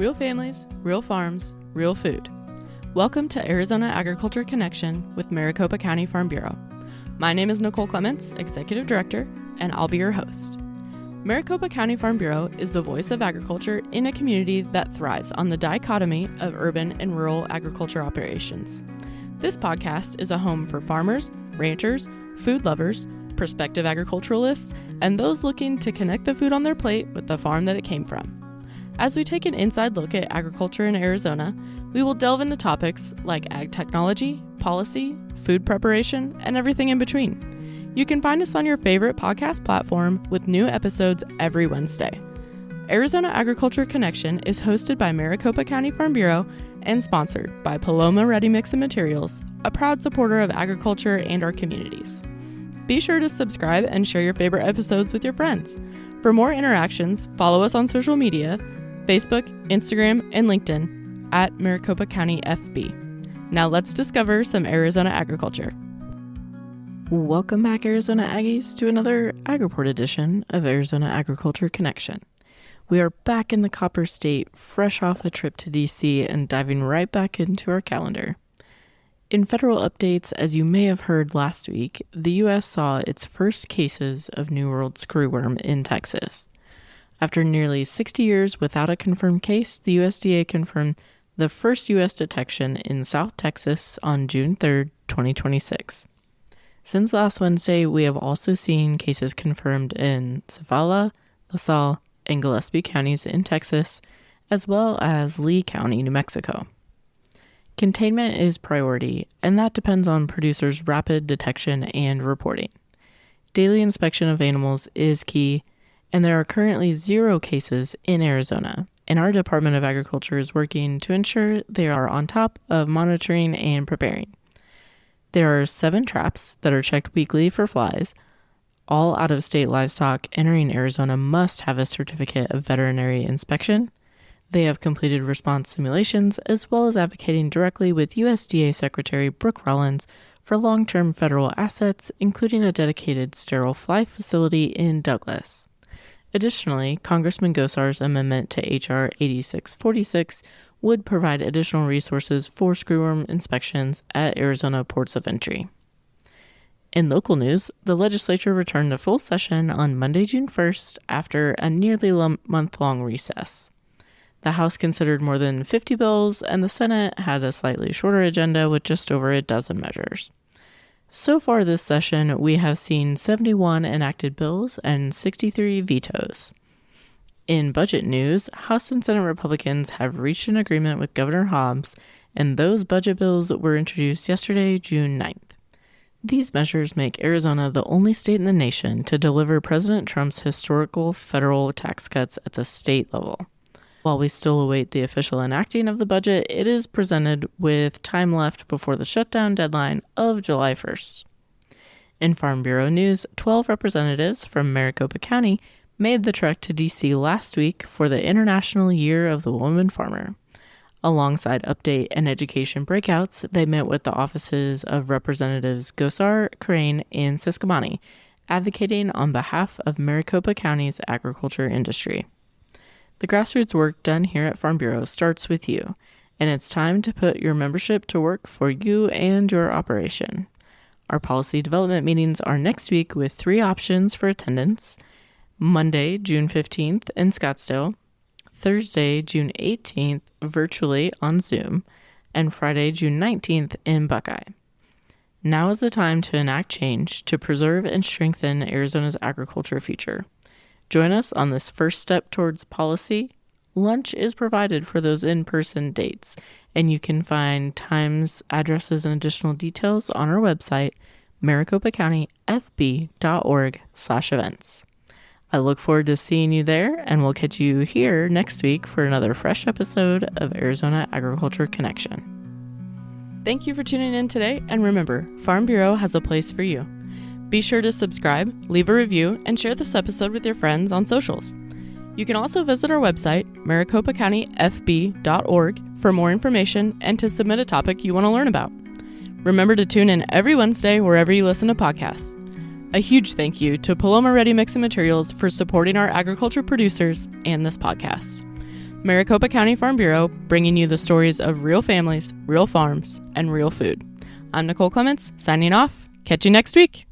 Real families, real farms, real food. Welcome to Arizona Agriculture Connection with Maricopa County Farm Bureau. My name is Nicole Clements, Executive Director, and I'll be your host. Maricopa County Farm Bureau is the voice of agriculture in a community that thrives on the dichotomy of urban and rural agriculture operations. This podcast is a home for farmers, ranchers, food lovers, prospective agriculturalists, and those looking to connect the food on their plate with the farm that it came from. As we take an inside look at agriculture in Arizona, we will delve into topics like ag technology, policy, food preparation, and everything in between. You can find us on your favorite podcast platform with new episodes every Wednesday. Arizona Agriculture Connection is hosted by Maricopa County Farm Bureau and sponsored by Paloma Ready Mix and Materials, a proud supporter of agriculture and our communities. Be sure to subscribe and share your favorite episodes with your friends. For more interactions, follow us on social media, Facebook, Instagram, and LinkedIn at Maricopa County FB. Now let's discover some Arizona agriculture. Welcome back, Arizona Aggies, to another AgReport edition of Arizona Agriculture Connection. We are back in the Copper State, fresh off a trip to DC and diving right back into our calendar. In federal updates, as you may have heard last week, the U.S. saw its first cases of New World screwworm in Texas. After nearly 60 years without a confirmed case, the USDA confirmed the first U.S. detection in South Texas on June 3, 2026. Since last Wednesday, we have also seen cases confirmed in Zavala, Salle, and Gillespie Counties in Texas, as well as Lee County, New Mexico. Containment is priority, and that depends on producers' rapid detection and reporting. Daily inspection of animals is key, and there are currently 0 cases in Arizona, and our Department of Agriculture is working to ensure they are on top of monitoring and preparing. There are 7 traps that are checked weekly for flies. All out-of-state livestock entering Arizona must have a certificate of veterinary inspection. They have completed response simulations, as well as advocating directly with USDA Secretary Brooke Rollins for long-term federal assets, including a dedicated sterile fly facility in Douglas. Additionally, Congressman Gosar's amendment to H.R. 8646 would provide additional resources for screwworm inspections at Arizona ports of entry. In local news, the legislature returned to full session on Monday, June 1st after a nearly month-long recess. The House considered more than 50 bills, and the Senate had a slightly shorter agenda with just over a dozen measures. So far this session, we have seen 71 enacted bills and 63 vetoes. In budget news, House and Senate Republicans have reached an agreement with Governor Hobbs, and those budget bills were introduced yesterday, June 9th. These measures make Arizona the only state in the nation to deliver President Trump's historical federal tax cuts at the state level. While we still await the official enacting of the budget, it is presented with time left before the shutdown deadline of July 1st. In Farm Bureau news, 12 representatives from Maricopa County made the trek to D.C. last week for the International Year of the Woman Farmer. Alongside update and education breakouts, they met with the offices of Representatives Gosar, Crane, and Siscomani, advocating on behalf of Maricopa County's agriculture industry. The grassroots work done here at Farm Bureau starts with you, and it's time to put your membership to work for you and your operation. Our policy development meetings are next week with 3 options for attendance: Monday, June 15th in Scottsdale, Thursday, June 18th virtually on Zoom, and Friday, June 19th in Buckeye. Now is the time to enact change to preserve and strengthen Arizona's agriculture future. Join us on this first step towards policy. Lunch is provided for those in-person dates, and you can find times, addresses, and additional details on our website, maricopacountyfb.org/events. I look forward to seeing you there, and we'll catch you here next week for another fresh episode of Arizona Agriculture Connection. Thank you for tuning in today, and remember, Farm Bureau has a place for you. Be sure to subscribe, leave a review, and share this episode with your friends on socials. You can also visit our website, maricopacountyfb.org, for more information and to submit a topic you want to learn about. Remember to tune in every Wednesday wherever you listen to podcasts. A huge thank you to Paloma Ready Mix and Materials for supporting our agriculture producers and this podcast. Maricopa County Farm Bureau, bringing you the stories of real families, real farms, and real food. I'm Nicole Clements, signing off. Catch you next week.